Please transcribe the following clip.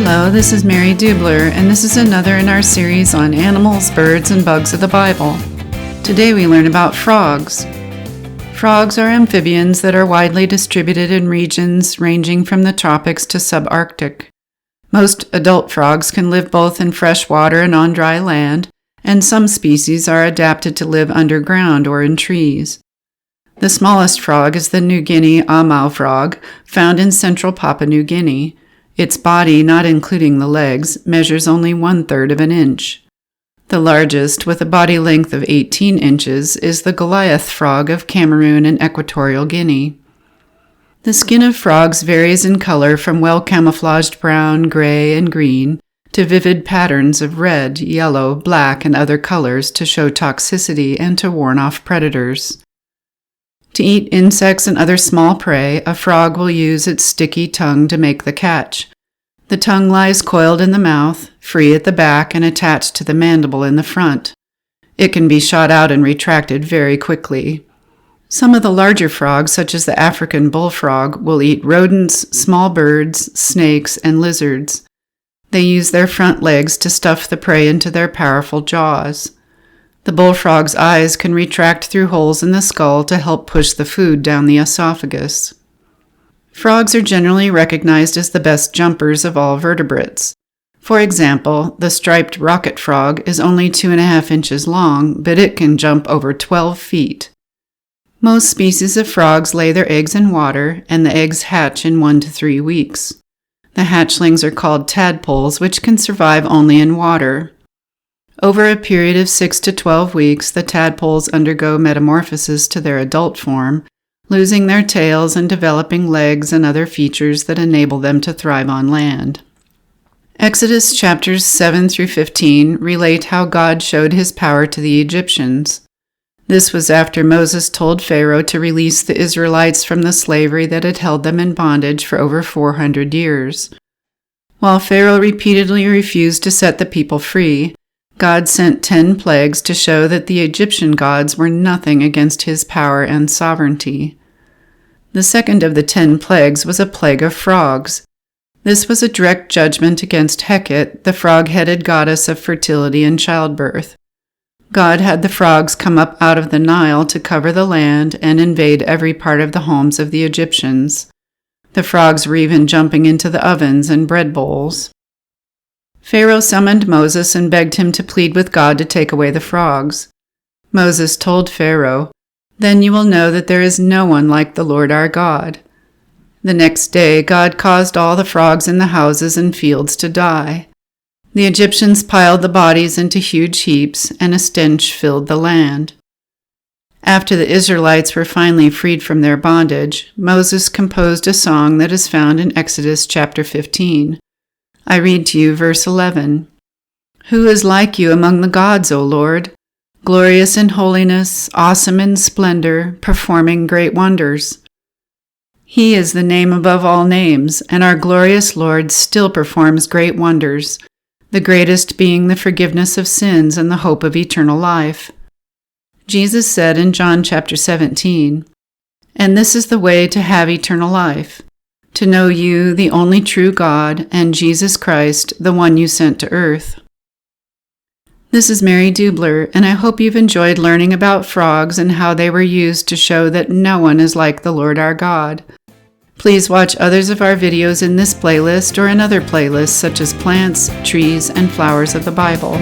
Hello, this is Mary Dubler, and this is another in our series on animals, birds, and bugs of the Bible. Today we learn about frogs. Frogs are amphibians that are widely distributed in regions ranging from the tropics to subarctic. Most adult frogs can live both in fresh water and on dry land, and some species are adapted to live underground or in trees. The smallest frog is the New Guinea amu frog, found in central Papua New Guinea. Its body, not including the legs, measures only 1/3 of an inch. The largest, with a body length of 18 inches, is the Goliath frog of Cameroon and Equatorial Guinea. The skin of frogs varies in color from well-camouflaged brown, gray, and green to vivid patterns of red, yellow, black, and other colors to show toxicity and to warn off predators. To eat insects and other small prey, a frog will use its sticky tongue to make the catch. The tongue lies coiled in the mouth, free at the back and attached to the mandible in the front. It can be shot out and retracted very quickly. Some of the larger frogs, such as the African bullfrog, will eat rodents, small birds, snakes, and lizards. They use their front legs to stuff the prey into their powerful jaws. The bullfrog's eyes can retract through holes in the skull to help push the food down the esophagus. Frogs are generally recognized as the best jumpers of all vertebrates. For example, the striped rocket frog is only 2.5 inches long, but it can jump over 12 feet. Most species of frogs lay their eggs in water, and the eggs hatch in 1 to 3 weeks. The hatchlings are called tadpoles, which can survive only in water. Over a period of 6 to 12 weeks, the tadpoles undergo metamorphosis to their adult form, losing their tails and developing legs and other features that enable them to thrive on land. Exodus chapters 7 through 15 relate how God showed his power to the Egyptians. This was after Moses told Pharaoh to release the Israelites from the slavery that had held them in bondage for over 400 years. While Pharaoh repeatedly refused to set the people free, God sent 10 plagues to show that the Egyptian gods were nothing against his power and sovereignty. The second of the 10 plagues was a plague of frogs. This was a direct judgment against Hecate, the frog-headed goddess of fertility and childbirth. God had the frogs come up out of the Nile to cover the land and invade every part of the homes of the Egyptians. The frogs were even jumping into the ovens and bread bowls. Pharaoh summoned Moses and begged him to plead with God to take away the frogs. Moses told Pharaoh, "Then you will know that there is no one like the Lord our God." The next day, God caused all the frogs in the houses and fields to die. The Egyptians piled the bodies into huge heaps, and a stench filled the land. After the Israelites were finally freed from their bondage, Moses composed a song that is found in Exodus chapter 15. I read to you verse 11. "Who is like you among the gods, O Lord? Glorious in holiness, awesome in splendor, performing great wonders." He is the name above all names, and our glorious Lord still performs great wonders, the greatest being the forgiveness of sins and the hope of eternal life. Jesus said in John chapter 17, "And this is the way to have eternal life, to know you, the only true God, and Jesus Christ, the one you sent to earth." This is Mary Dubler, and I hope you've enjoyed learning about frogs and how they were used to show that no one is like the Lord our God. Please watch others of our videos in this playlist or in other playlists such as plants, trees, and flowers of the Bible.